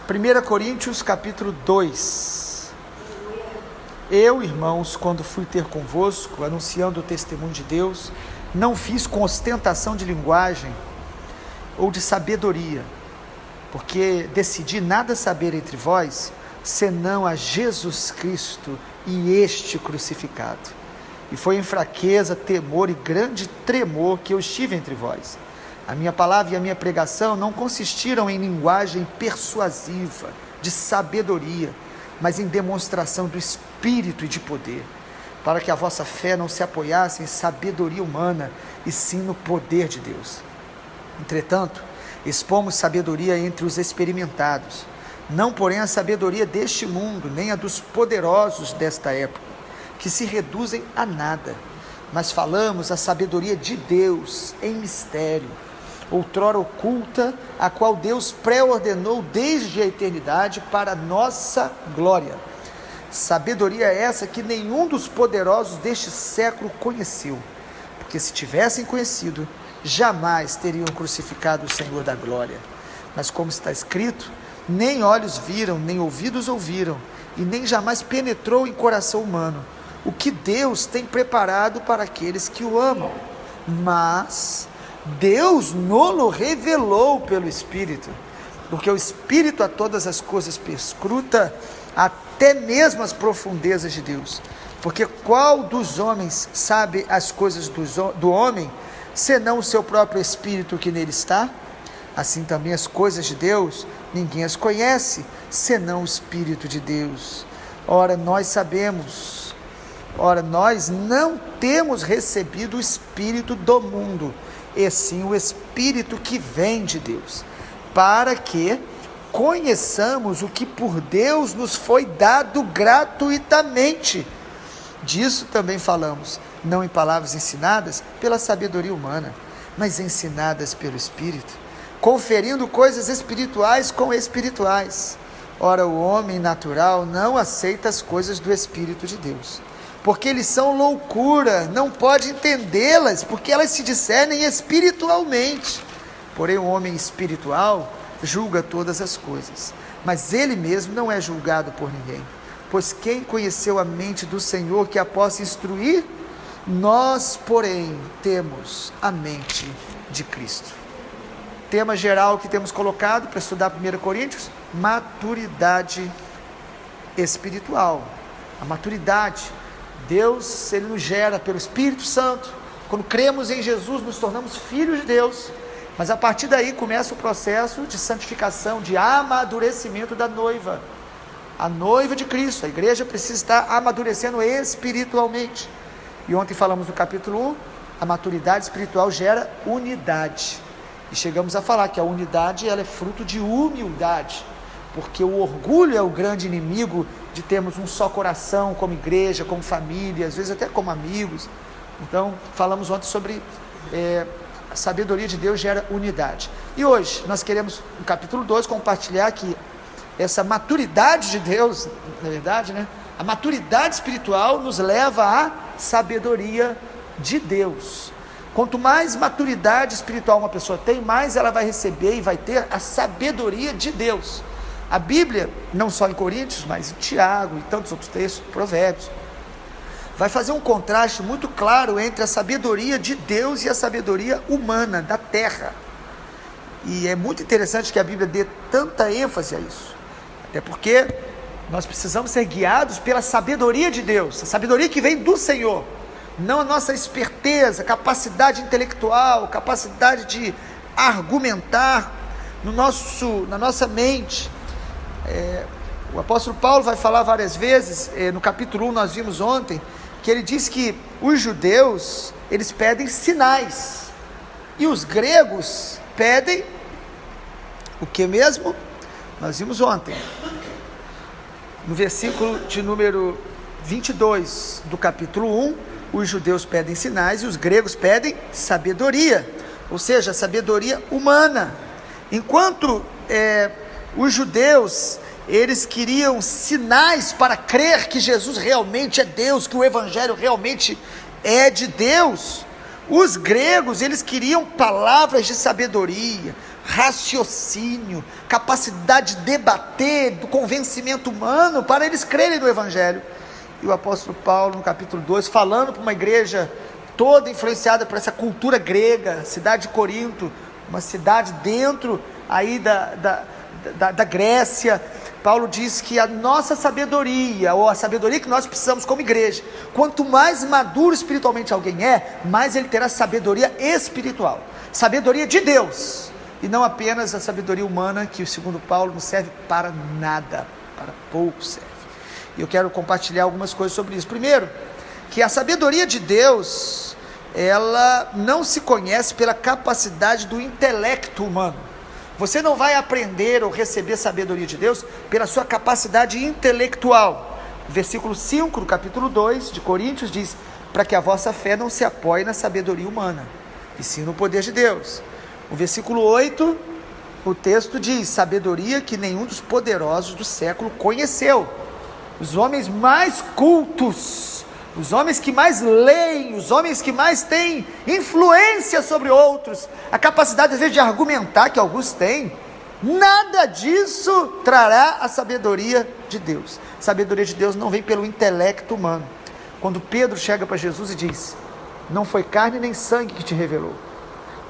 1 Coríntios capítulo 2. Eu, irmãos, quando fui ter convosco, anunciando o testemunho de Deus, não fiz com ostentação de linguagem ou de sabedoria, porque decidi nada saber entre vós, senão a Jesus Cristo e este crucificado. E foi em fraqueza, temor e grande tremor que eu estive entre vós. A minha palavra e a minha pregação não consistiram em linguagem persuasiva, de sabedoria, mas em demonstração do Espírito e de poder, para que a vossa fé não se apoiasse em sabedoria humana, e sim no poder de Deus. Entretanto, expomos sabedoria entre os experimentados, não porém a sabedoria deste mundo, nem a dos poderosos desta época, que se reduzem a nada, mas falamos a sabedoria de Deus em mistério, outrora oculta, a qual Deus pré-ordenou desde a eternidade para a nossa glória. Sabedoria essa que nenhum dos poderosos deste século conheceu, porque se tivessem conhecido, jamais teriam crucificado o Senhor da glória. Mas como está escrito, nem olhos viram, nem ouvidos ouviram, e nem jamais penetrou em coração humano o que Deus tem preparado para aqueles que o amam. Mas Deus nolo revelou pelo Espírito, porque o Espírito a todas as coisas perscruta, até mesmo as profundezas de Deus. Porque qual dos homens sabe as coisas do homem, senão o seu próprio Espírito que nele está? Assim também as coisas de Deus, ninguém as conhece, senão o Espírito de Deus. Ora, nós não temos recebido o Espírito do mundo, e sim o Espírito que vem de Deus, para que conheçamos o que por Deus nos foi dado gratuitamente. Disso também falamos, não em palavras ensinadas pela sabedoria humana, mas ensinadas pelo Espírito, conferindo coisas espirituais com espirituais. Ora, o homem natural não aceita as coisas do Espírito de Deus, porque eles são loucura, não pode entendê-las, porque elas se discernem espiritualmente. Porém, o homem espiritual julga todas as coisas, mas ele mesmo não é julgado por ninguém. Pois quem conheceu a mente do Senhor que a possa instruir? Nós, porém, temos a mente de Cristo. Tema geral que temos colocado para estudar 1 Coríntios, maturidade espiritual. A maturidade, Deus, Ele nos gera pelo Espírito Santo. Quando cremos em Jesus, nos tornamos filhos de Deus. Mas a partir daí começa o processo de santificação, de amadurecimento da noiva. A noiva de Cristo, a igreja precisa estar amadurecendo espiritualmente. E ontem falamos no capítulo 1, a maturidade espiritual gera unidade. E chegamos a falar que a unidade ela é fruto de humildade, porque o orgulho é o grande inimigo de termos um só coração como igreja, como família, às vezes até como amigos. Então, falamos ontem sobre a sabedoria de Deus gera unidade. E hoje, nós queremos, no capítulo 2, compartilhar que essa maturidade de Deus, na verdade, a maturidade espiritual nos leva à sabedoria de Deus. Quanto mais maturidade espiritual uma pessoa tem, mais ela vai receber e vai ter a sabedoria de Deus. A Bíblia, não só em Coríntios, mas em Tiago e tantos outros textos, Provérbios, vai fazer um contraste muito claro entre a sabedoria de Deus e a sabedoria humana, da terra. E é muito interessante que a Bíblia dê tanta ênfase a isso, até porque nós precisamos ser guiados pela sabedoria de Deus, a sabedoria que vem do Senhor, não a nossa esperteza, capacidade intelectual, capacidade de argumentar na nossa mente. O apóstolo Paulo vai falar várias vezes, no capítulo 1 nós vimos ontem, que ele diz que os judeus, eles pedem sinais, e os gregos pedem o que mesmo? Nós vimos ontem, no versículo de número 22 do capítulo 1, os judeus pedem sinais e os gregos pedem sabedoria, ou seja, sabedoria humana. Enquanto os judeus, eles queriam sinais para crer que Jesus realmente é Deus, que o Evangelho realmente é de Deus, os gregos, eles queriam palavras de sabedoria, raciocínio, capacidade de debater, do convencimento humano para eles crerem no Evangelho. E o apóstolo Paulo, no capítulo 2, falando para uma igreja toda influenciada por essa cultura grega, cidade de Corinto, uma cidade dentro aí da Grécia, Paulo diz que a nossa sabedoria, ou a sabedoria que nós precisamos como igreja, quanto mais maduro espiritualmente alguém é, mais ele terá sabedoria espiritual, sabedoria de Deus, e não apenas a sabedoria humana, que segundo Paulo não serve para nada, para pouco serve. E eu quero compartilhar algumas coisas sobre isso. Primeiro, que a sabedoria de Deus, ela não se conhece pela capacidade do intelecto humano. Você não vai aprender ou receber sabedoria de Deus pela sua capacidade intelectual. O versículo 5 do capítulo 2 de Coríntios diz: para que a vossa fé não se apoie na sabedoria humana, e sim no poder de Deus. O versículo 8, o texto diz: sabedoria que nenhum dos poderosos do século conheceu. Os homens mais cultos, os homens que mais leem, os homens que mais têm influência sobre outros, a capacidade às vezes de argumentar que alguns têm, nada disso trará a sabedoria de Deus. A sabedoria de Deus não vem pelo intelecto humano. Quando Pedro chega para Jesus e diz: não foi carne nem sangue que te revelou.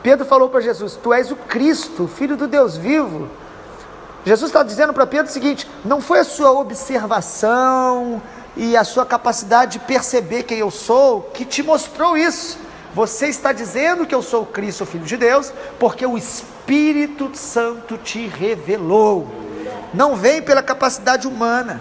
Pedro falou para Jesus: tu és o Cristo, Filho do Deus vivo. Jesus está dizendo para Pedro o seguinte: não foi a sua observação e a sua capacidade de perceber quem eu sou que te mostrou isso. Você está dizendo que eu sou o Cristo, o Filho de Deus, porque o Espírito Santo te revelou. Não vem pela capacidade humana.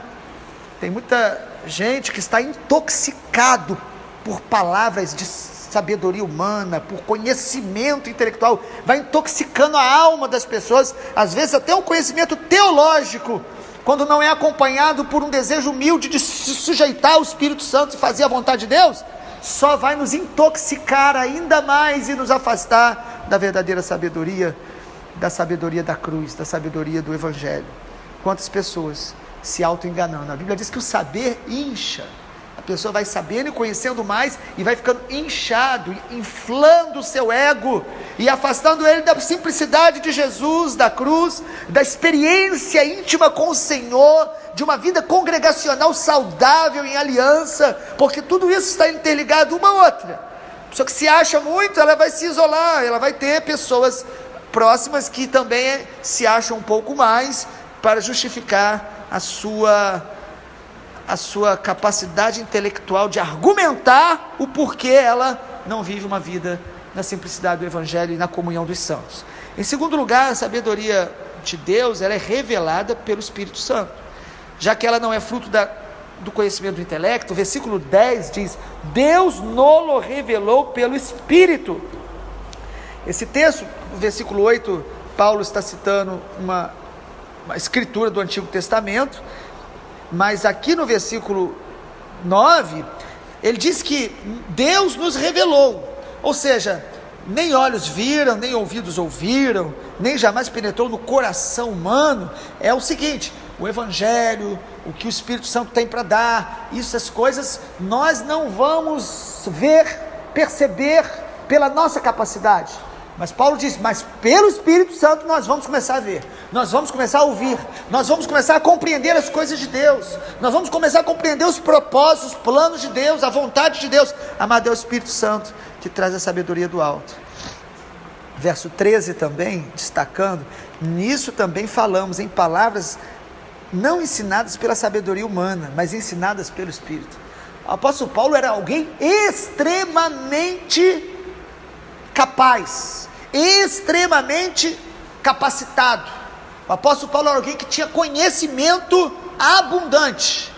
Tem muita gente que está intoxicado por palavras de sabedoria humana, por conhecimento intelectual, vai intoxicando a alma das pessoas, às vezes até um conhecimento teológico, quando não é acompanhado por um desejo humilde de se sujeitar ao Espírito Santo e fazer a vontade de Deus, só vai nos intoxicar ainda mais e nos afastar da verdadeira sabedoria, da sabedoria da cruz, da sabedoria do Evangelho. Quantas pessoas se auto-enganando? A Bíblia diz que o saber incha. A pessoa vai sabendo e conhecendo mais e vai ficando inchado, inflando o seu ego e afastando ele da simplicidade de Jesus, da cruz, da experiência íntima com o Senhor, de uma vida congregacional saudável em aliança, porque tudo isso está interligado uma à outra. A pessoa que se acha muito, ela vai se isolar, ela vai ter pessoas próximas que também se acham um pouco mais para justificar a sua capacidade intelectual de argumentar o porquê ela não vive uma vida na simplicidade do Evangelho e na comunhão dos santos. Em segundo lugar, a sabedoria de Deus, ela é revelada pelo Espírito Santo, já que ela não é fruto do conhecimento do intelecto. O versículo 10 diz: Deus nolo revelou pelo Espírito. Esse texto, no versículo 8, Paulo está citando uma escritura do Antigo Testamento, mas aqui no versículo 9, ele diz que Deus nos revelou, ou seja, nem olhos viram, nem ouvidos ouviram, nem jamais penetrou no coração humano. É o seguinte: o Evangelho, o que o Espírito Santo tem para dar, essas coisas nós não vamos ver, perceber pela nossa capacidade. Mas Paulo diz: mas pelo Espírito Santo nós vamos começar a ver, nós vamos começar a ouvir, nós vamos começar a compreender as coisas de Deus, nós vamos começar a compreender os propósitos, os planos de Deus, a vontade de Deus. Amado é o Espírito Santo que traz a sabedoria do alto. Verso 13 também, destacando, nisso também falamos em palavras não ensinadas pela sabedoria humana, mas ensinadas pelo Espírito. O apóstolo Paulo era alguém extremamente capaz, extremamente capacitado. O apóstolo Paulo era alguém que tinha conhecimento abundante,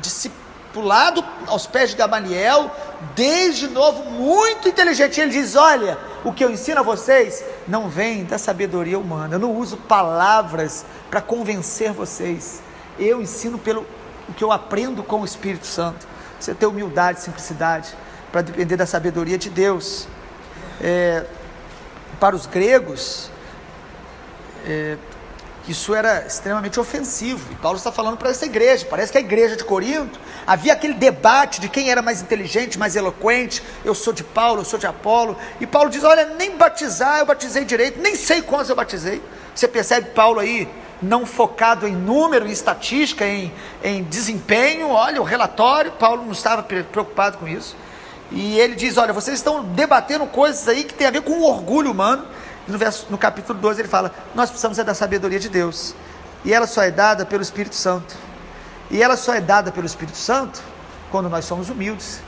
discipulado aos pés de Gamaliel, desde novo, muito inteligente. Ele diz: olha, o que eu ensino a vocês não vem da sabedoria humana, eu não uso palavras para convencer vocês, eu ensino pelo o que eu aprendo com o Espírito Santo. Você ter humildade, simplicidade, para depender da sabedoria de Deus. Para os gregos, Isso era extremamente ofensivo. E Paulo está falando para essa igreja. Parece que a igreja de Corinto havia aquele debate de quem era mais inteligente, mais eloquente. Eu sou de Paulo, eu sou de Apolo. E Paulo diz: olha, nem batizar eu batizei direito, nem sei quantos eu batizei. Você percebe Paulo aí, não focado em número, em estatística, em desempenho. Olha o relatório, Paulo não estava preocupado com isso. E ele diz: olha, vocês estão debatendo coisas aí que tem a ver com o orgulho humano. No capítulo 12 ele fala: nós precisamos da sabedoria de Deus, e ela só é dada pelo Espírito Santo, e ela só é dada pelo Espírito Santo quando nós somos humildes.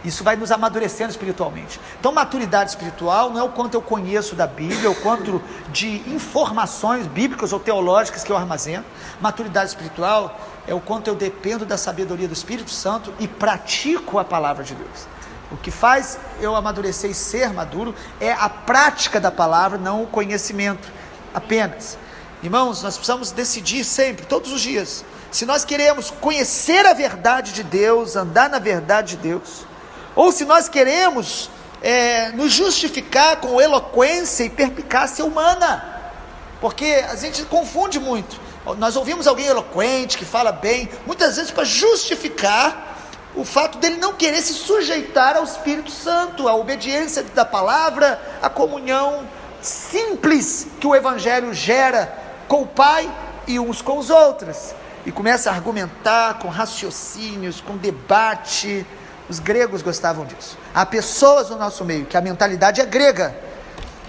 Isso vai nos amadurecendo espiritualmente. Então maturidade espiritual não é o quanto eu conheço da Bíblia, o quanto de informações bíblicas ou teológicas que eu armazeno. Maturidade espiritual é o quanto eu dependo da sabedoria do Espírito Santo e pratico a palavra de Deus. O que faz eu amadurecer e ser maduro é a prática da palavra, não o conhecimento apenas. Irmãos, nós precisamos decidir sempre, todos os dias, se nós queremos conhecer a verdade de Deus, andar na verdade de Deus, ou se nós queremos nos justificar com eloquência e perspicácia humana, porque a gente confunde muito. Nós ouvimos alguém eloquente, que fala bem, muitas vezes para justificar o fato dele não querer se sujeitar ao Espírito Santo, a obediência da palavra, a comunhão simples que o Evangelho gera com o Pai e uns com os outros, e começa a argumentar com raciocínios, com debate. Os gregos gostavam disso. Há pessoas no nosso meio que a mentalidade é grega,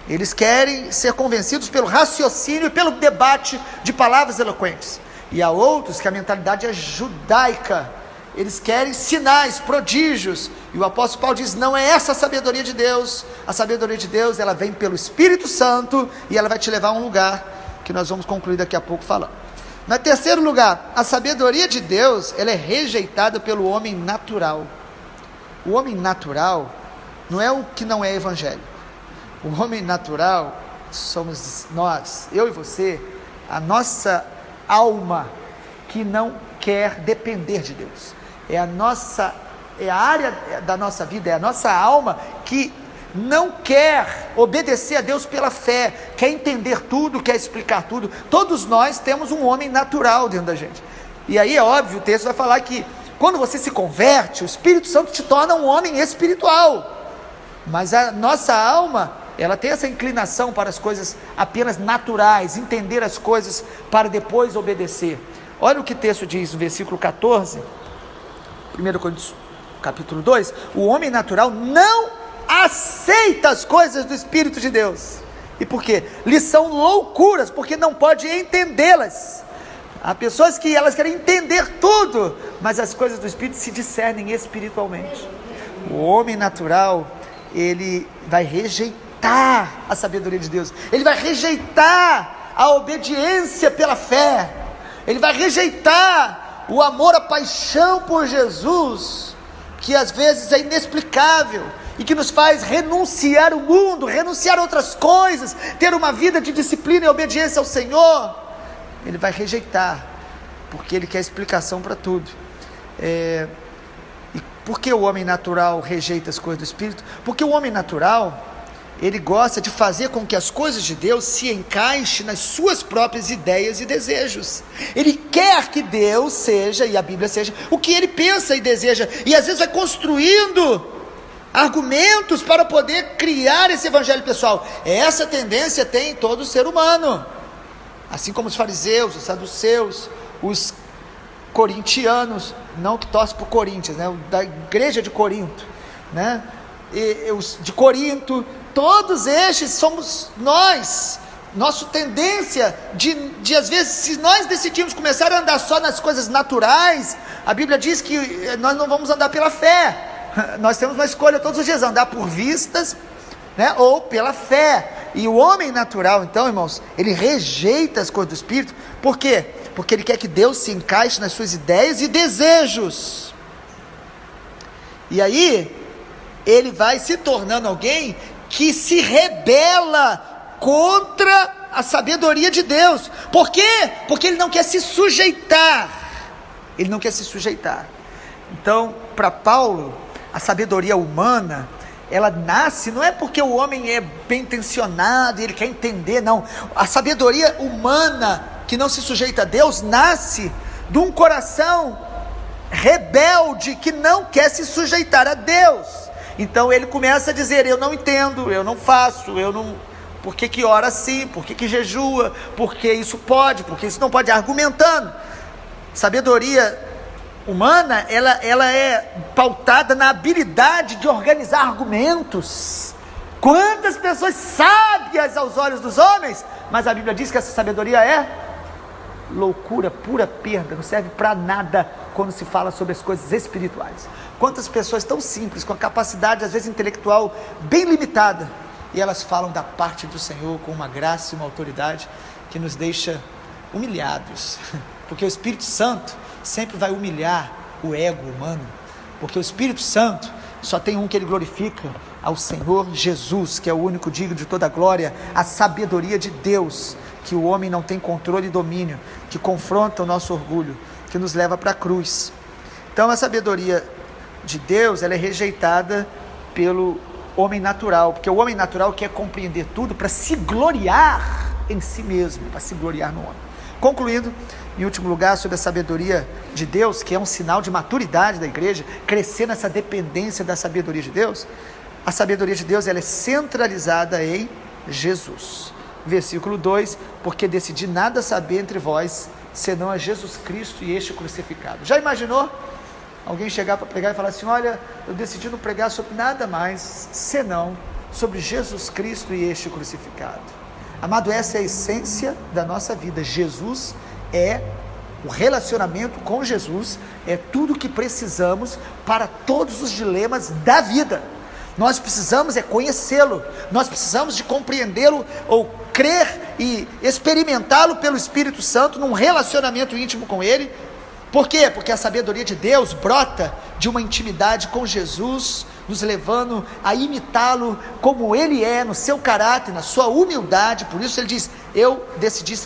eles querem ser convencidos pelo raciocínio e pelo debate de palavras eloquentes, e há outros que a mentalidade é judaica, eles querem sinais, prodígios, e o apóstolo Paulo diz: não é essa a sabedoria de Deus. A sabedoria de Deus, ela vem pelo Espírito Santo, e ela vai te levar a um lugar, que nós vamos concluir daqui a pouco falando. Em terceiro lugar, a sabedoria de Deus, ela é rejeitada pelo homem natural. O homem natural não é o que não é evangélico. O homem natural somos nós, eu e você, a nossa alma que não quer depender de Deus. É a área da nossa vida, é a nossa alma que não quer obedecer a Deus pela fé, quer entender tudo, quer explicar tudo. Todos nós temos um homem natural dentro da gente. E aí é óbvio, o texto vai falar que quando você se converte, o Espírito Santo te torna um homem espiritual. Mas a nossa alma, ela tem essa inclinação para as coisas apenas naturais, entender as coisas para depois obedecer. Olha o que o texto diz no versículo 14, 1 Coríntios capítulo 2, o homem natural não aceita as coisas do Espírito de Deus. E por quê? Lhes são loucuras, porque não pode entendê-las. Há pessoas que elas querem entender tudo, mas as coisas do Espírito se discernem espiritualmente. O homem natural, ele vai rejeitar a sabedoria de Deus, ele vai rejeitar a obediência pela fé, ele vai rejeitar o amor, a paixão por Jesus, que às vezes é inexplicável, e que nos faz renunciar o mundo, renunciar outras coisas, ter uma vida de disciplina e obediência ao Senhor. Ele vai rejeitar, porque ele quer explicação para tudo. E por que o homem natural rejeita as coisas do Espírito? Porque o homem natural, ele gosta de fazer com que as coisas de Deus se encaixem nas suas próprias ideias e desejos. Ele quer que Deus seja, e a Bíblia seja, o que ele pensa e deseja, e às vezes vai construindo argumentos para poder criar esse evangelho pessoal. Essa tendência tem em todo ser humano, assim como os fariseus, os saduceus, os corintianos, não que torcem para o Corinthians, né? Da igreja de Corinto, né? E os de Corinto, todos estes somos nós. Nossa tendência de às vezes, se nós decidimos começar a andar só nas coisas naturais, a Bíblia diz que nós não vamos andar pela fé. Nós temos uma escolha todos os dias, andar por vistas, né, ou pela fé. E o homem natural, então, irmãos, ele rejeita as coisas do Espírito. Por quê? Porque ele quer que Deus se encaixe nas suas ideias e desejos. E aí ele vai se tornando alguém que se rebela contra a sabedoria de Deus. Por quê? Porque ele não quer se sujeitar. Ele não quer se sujeitar. Então, para Paulo, a sabedoria humana, ela nasce, não é porque o homem é bem intencionado e ele quer entender, não. A sabedoria humana que não se sujeita a Deus, nasce de um coração rebelde que não quer se sujeitar a Deus. Então ele começa a dizer: eu não entendo, eu não faço, eu não... Por que ora assim? Por que jejua? Por que isso pode? Por que isso não pode? Argumentando. Sabedoria humana, ela é pautada na habilidade de organizar argumentos. Quantas pessoas sábias aos olhos dos homens, mas a Bíblia diz que essa sabedoria é loucura, pura perda, não serve para nada quando se fala sobre as coisas espirituais. Quantas pessoas tão simples, com a capacidade às vezes intelectual bem limitada, e elas falam da parte do Senhor com uma graça e uma autoridade que nos deixa humilhados, porque o Espírito Santo sempre vai humilhar o ego humano, porque o Espírito Santo só tem um que ele glorifica, ao Senhor Jesus, que é o único digno de toda a glória, a sabedoria de Deus, que o homem não tem controle e domínio, que confronta o nosso orgulho, que nos leva para a cruz. Então a sabedoria de Deus, ela é rejeitada pelo homem natural, porque o homem natural quer compreender tudo para se gloriar em si mesmo, para se gloriar no homem. Concluindo, em último lugar, sobre a sabedoria de Deus, que é um sinal de maturidade da igreja, crescer nessa dependência da sabedoria de Deus. A sabedoria de Deus, ela é centralizada em Jesus. Versículo 2: porque decidi nada saber entre vós, senão a Jesus Cristo e este crucificado. Já imaginou alguém chegar para pregar e falar assim: olha, eu decidi não pregar sobre nada mais, senão sobre Jesus Cristo e este crucificado? Amado, essa é a essência da nossa vida. Jesus é o relacionamento com Jesus, é tudo o que precisamos para todos os dilemas da vida. Nós precisamos conhecê-lo, nós precisamos de compreendê-lo, ou crer e experimentá-lo pelo Espírito Santo, num relacionamento íntimo com ele. Por quê? Porque a sabedoria de Deus brota de uma intimidade com Jesus, nos levando a imitá-lo como ele é, no seu caráter, na sua humildade. Por isso ele diz: eu decidi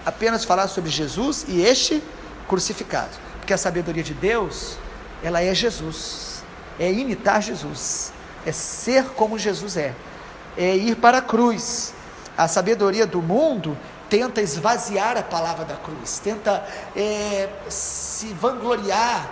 apenas falar sobre Jesus e este crucificado, porque a sabedoria de Deus, ela é Jesus, é imitar Jesus, é ser como Jesus é ir para a cruz. A sabedoria do mundo tenta esvaziar a palavra da cruz, tenta se vangloriar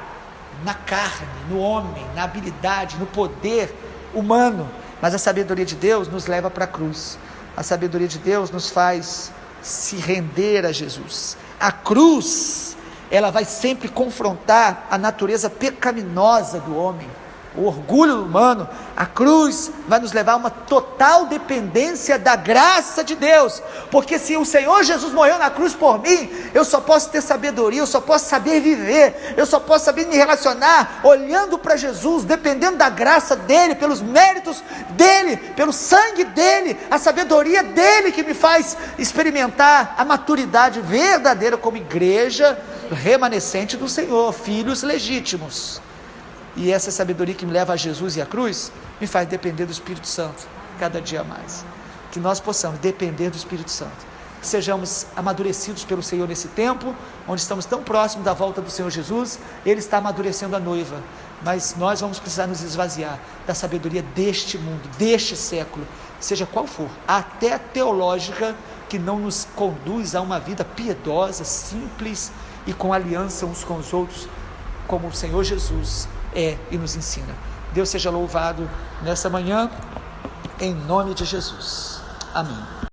na carne, no homem, na habilidade, no poder humano, mas a sabedoria de Deus nos leva para a cruz. A sabedoria de Deus nos faz se render a Jesus. A cruz, ela vai sempre confrontar a natureza pecaminosa do homem, o orgulho humano. A cruz vai nos levar a uma total dependência da graça de Deus, porque se o Senhor Jesus morreu na cruz por mim, eu só posso ter sabedoria, eu só posso saber viver, eu só posso saber me relacionar olhando para Jesus, dependendo da graça dele, pelos méritos dele, pelo sangue dele, a sabedoria dele que me faz experimentar a maturidade verdadeira como igreja remanescente do Senhor, filhos legítimos. E essa sabedoria que me leva a Jesus e a cruz, me faz depender do Espírito Santo, cada dia mais. Que nós possamos depender do Espírito Santo, que sejamos amadurecidos pelo Senhor nesse tempo, onde estamos tão próximos da volta do Senhor Jesus. Ele está amadurecendo a noiva, mas nós vamos precisar nos esvaziar da sabedoria deste mundo, deste século, seja qual for, até a teológica, que não nos conduz a uma vida piedosa, simples e com aliança uns com os outros, como o Senhor Jesus e nos ensina. Deus seja louvado nessa manhã, em nome de Jesus. Amém.